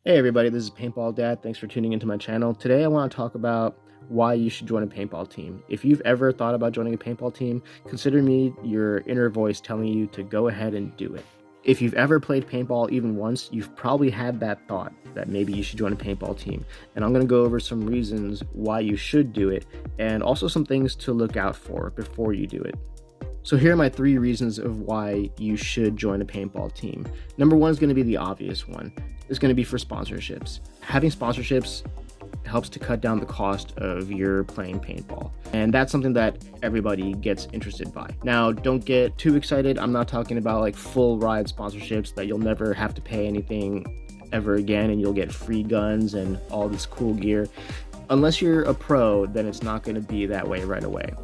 Hey everybody, this is Paintball Dad. Thanks for tuning into my channel. Today I want to talk about why you should join a paintball team. If you've ever thought about joining a paintball team, consider me your inner voice telling you to go ahead and do it. If you've ever played paintball even once, you've probably had that thought that maybe you should join a paintball team. And I'm going to go over some reasons why you should do it and also some things to look out for before you do it. So here are my 3 reasons of why you should join a paintball team. Number 1 is going to be the obvious one. It's going to be for sponsorships. Having sponsorships helps to cut down the cost of your playing paintball. And that's something that everybody gets interested by. Now, don't get too excited. I'm not talking about like full ride sponsorships that you'll never have to pay anything ever again and you'll get free guns and all this cool gear. Unless you're a pro, then it's not going to be that way right away.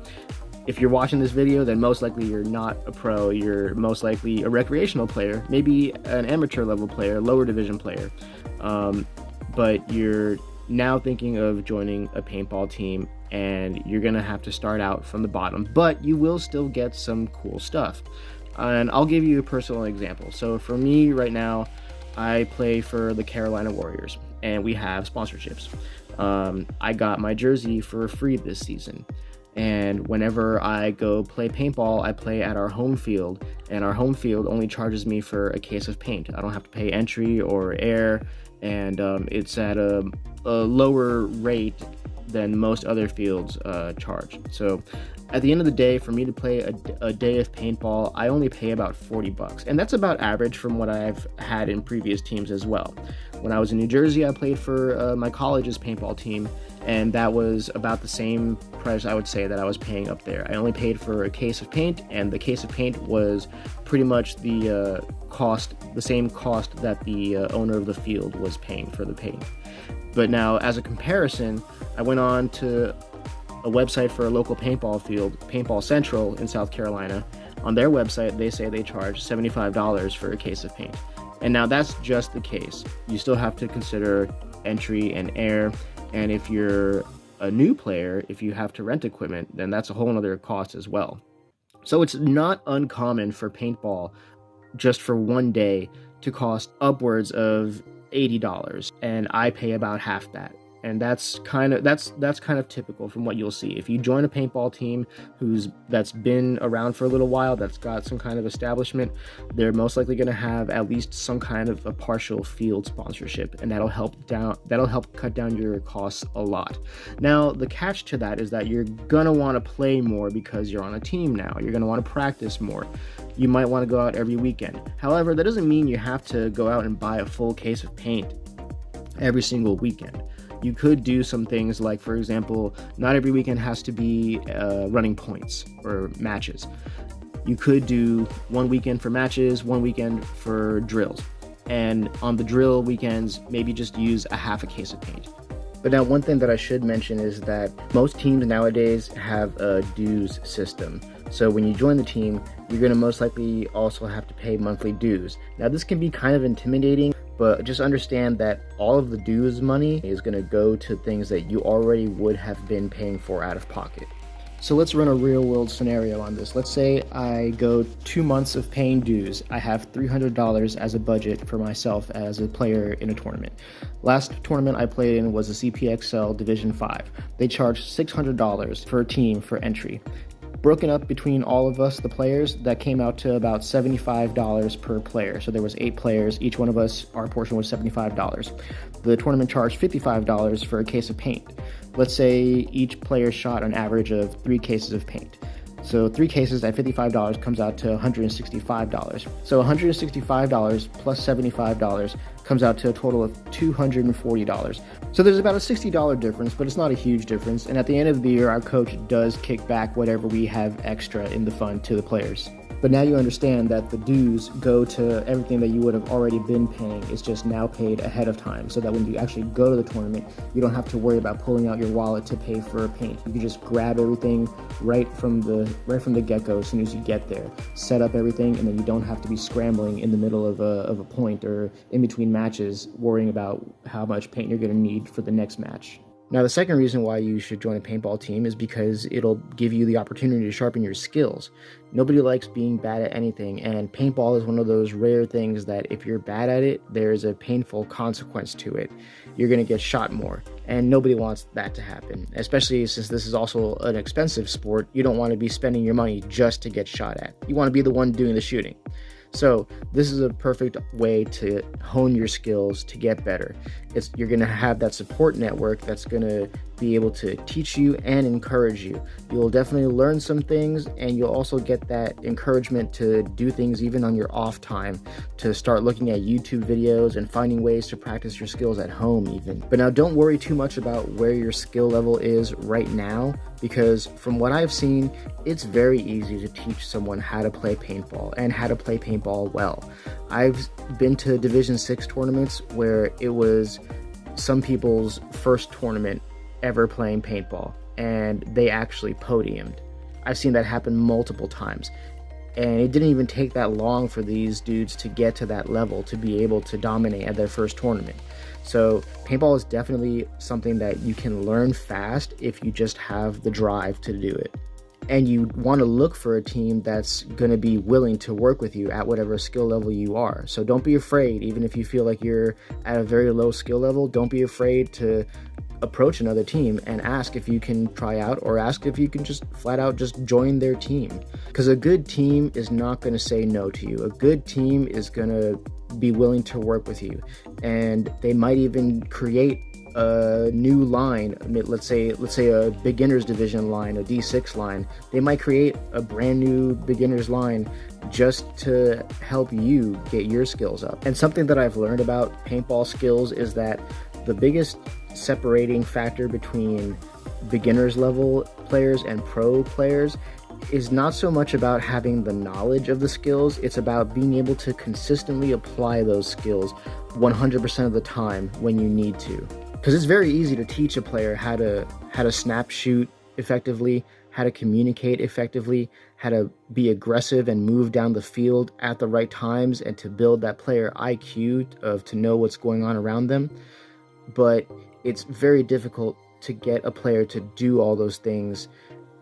If you're watching this video, then most likely you're not a pro, you're most likely a recreational player, maybe an amateur level player, lower division player, but you're now thinking of joining a paintball team and you're gonna have to start out from the bottom, but you will still get some cool stuff. And I'll give you a personal example. So for me right now, I play for the Carolina Warriors and we have sponsorships. I got my jersey for free this season. And whenever I go play paintball, I play at our home field, and our home field only charges me for a case of paint. I don't have to pay entry or air, and it's at a lower rate than most other fields charge. So at the end of the day, for me to play a day of paintball, I only pay about $40, and that's about average from what I've had in previous teams as well. When I was in New Jersey, I played for my college's paintball team, and that was about the same price I would say that I was paying up there. I only paid for a case of paint, and the case of paint was pretty much the same cost that the owner of the field was paying for the paint. But now, as a comparison, I went on to a website for a local paintball field, Paintball Central in South Carolina. On their website, they say they charge $75 for a case of paint. And now that's just the case. You still have to consider entry and air. And if you're a new player, if you have to rent equipment, then that's a whole other cost as well. So it's not uncommon for paintball just for one day to cost upwards of $80, and I pay about half that. And that's kind of typical from what you'll see. If you join a paintball team that's been around for a little while, that's got some kind of establishment, they're most likely going to have at least some kind of a partial field sponsorship, and that'll help cut down your costs a lot. Now, the catch to that is that you're gonna want to play more because you're on a team now. You're gonna want to practice more. You might want to go out every weekend. However, that doesn't mean you have to go out and buy a full case of paint every single weekend. You could do some things like, for example, not every weekend has to be running points or matches. You could do one weekend for matches, one weekend for drills. And on the drill weekends, maybe just use a half a case of paint. But now one thing that I should mention is that most teams nowadays have a dues system. So when you join the team, you're going to most likely also have to pay monthly dues. Now this can be kind of intimidating, but just understand that all of the dues money is going to go to things that you already would have been paying for out of pocket. So let's run a real world scenario on this. Let's say I go 2 months of paying dues. I have $300 as a budget for myself as a player in a tournament. Last tournament I played in was a CPXL Division 5. They charged $600 per team for entry. Broken up between all of us, the players, that came out to about $75 per player. So there was 8 players, each one of us, our portion was $75. The tournament charged $55 for a case of paint. Let's say each player shot an average of 3 cases of paint. So 3 cases at $55 comes out to $165. So $165 plus $75 comes out to a total of $240. So there's about a $60 difference, but it's not a huge difference. And at the end of the year, our coach does kick back whatever we have extra in the fund to the players. But now you understand that the dues go to everything that you would have already been paying. It's just now paid ahead of time, so that when you actually go to the tournament, you don't have to worry about pulling out your wallet to pay for paint. You can just grab everything right from the get-go as soon as you get there, set up everything, and then you don't have to be scrambling in the middle of a point or in between matches, worrying about how much paint you're going to need for the next match. Now, the second reason why you should join a paintball team is because it'll give you the opportunity to sharpen your skills. Nobody likes being bad at anything, and paintball is one of those rare things that if you're bad at it, there's a painful consequence to it. You're going to get shot more, and nobody wants that to happen, especially since this is also an expensive sport. You don't want to be spending your money just to get shot at. You want to be the one doing the shooting. So this is a perfect way to hone your skills, to get better. You're going to have that support network that's going to be able to teach you and encourage you. You'll definitely learn some things, and you'll also get that encouragement to do things even on your off time, to start looking at YouTube videos and finding ways to practice your skills at home even. But now don't worry too much about where your skill level is right now, because from what I've seen, it's very easy to teach someone how to play paintball and how to play paintball well. I've been to Division 6 tournaments where it was some people's first tournament ever playing paintball, and they actually podiumed. I've seen that happen multiple times, and it didn't even take that long for these dudes to get to that level to be able to dominate at their first tournament. So paintball is definitely something that you can learn fast if you just have the drive to do it. And you want to look for a team that's going to be willing to work with you at whatever skill level you are. So don't be afraid, even if you feel like you're at a very low skill level, don't be afraid to approach another team and ask if you can try out, or ask if you can just flat out just join their team. Because a good team is not going to say no to you. A good team is going to be willing to work with you, and they might even create a new line. Let's say a beginners division line, a D6 line. They might create a brand new beginners line just to help you get your skills up. And something that I've learned about paintball skills is that the biggest separating factor between beginners level players and pro players is not so much about having the knowledge of the skills, it's about being able to consistently apply those skills 100% of the time when you need to. Because it's very easy to teach a player how to snap shoot effectively, how to communicate effectively, how to be aggressive and move down the field at the right times, and to build that player IQ to know what's going on around them. But it's very difficult to get a player to do all those things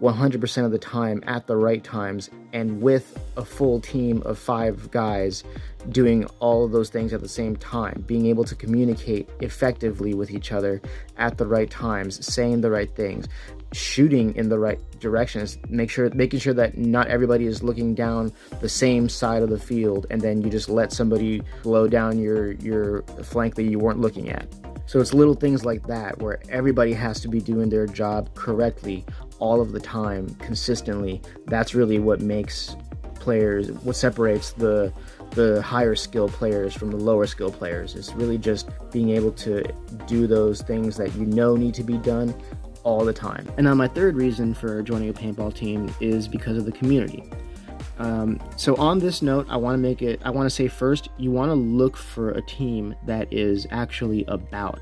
100% of the time at the right times, and with a full team of 5 guys doing all of those things at the same time, being able to communicate effectively with each other at the right times, saying the right things, shooting in the right directions, making sure that not everybody is looking down the same side of the field, and then you just let somebody blow down your flank that you weren't looking at. So it's little things like that where everybody has to be doing their job correctly all of the time, consistently. That's really what makes players, what separates the higher skill players from the lower skill players. It's really just being able to do those things that you know need to be done all the time. And now my third reason for joining a paintball team is because of the community. So on this note, I want to say first, you want to look for a team that is actually about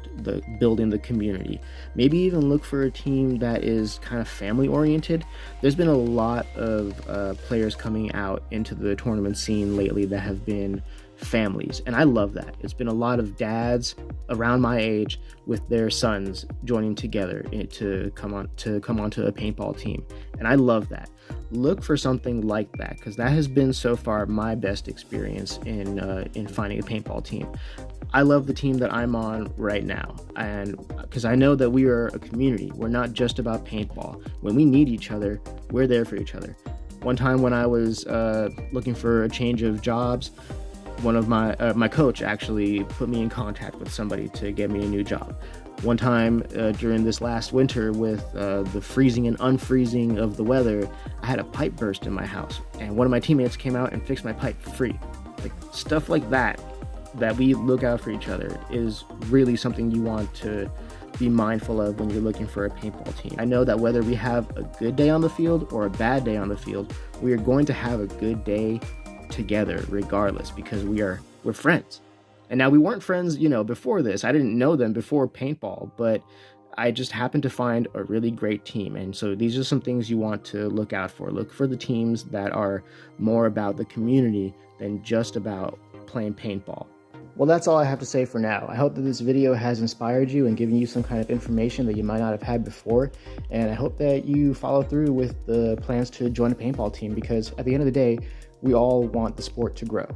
building the community. Maybe even look for a team that is kind of family oriented. There's been a lot of players coming out into the tournament scene lately that have been families, and I love that. It's been a lot of dads around my age with their sons joining together to come onto a paintball team, and I love that. Look for something like that, because that has been so far my best experience in finding a paintball team. I love the team that I'm on right now, and because I know that we are a community. We're not just about paintball. When we need each other, we're there for each other. One time when I was looking for a change of jobs, one of my coach actually put me in contact with somebody to get me a new job. One time during this last winter with the freezing and unfreezing of the weather, I had a pipe burst in my house, and one of my teammates came out and fixed my pipe for free. Like stuff like that we look out for each other is really something you want to be mindful of when you're looking for a paintball team. I know that whether we have a good day on the field or a bad day on the field, we are going to have a good day together regardless, because we're friends. And now we weren't friends, before this. I didn't know them before paintball, but I just happened to find a really great team. And so these are some things you want to look out for. Look for the teams that are more about the community than just about playing paintball. Well, that's all I have to say for now. I hope that this video has inspired you and given you some kind of information that you might not have had before. And I hope that you follow through with the plans to join a paintball team, because at the end of the day, we all want the sport to grow.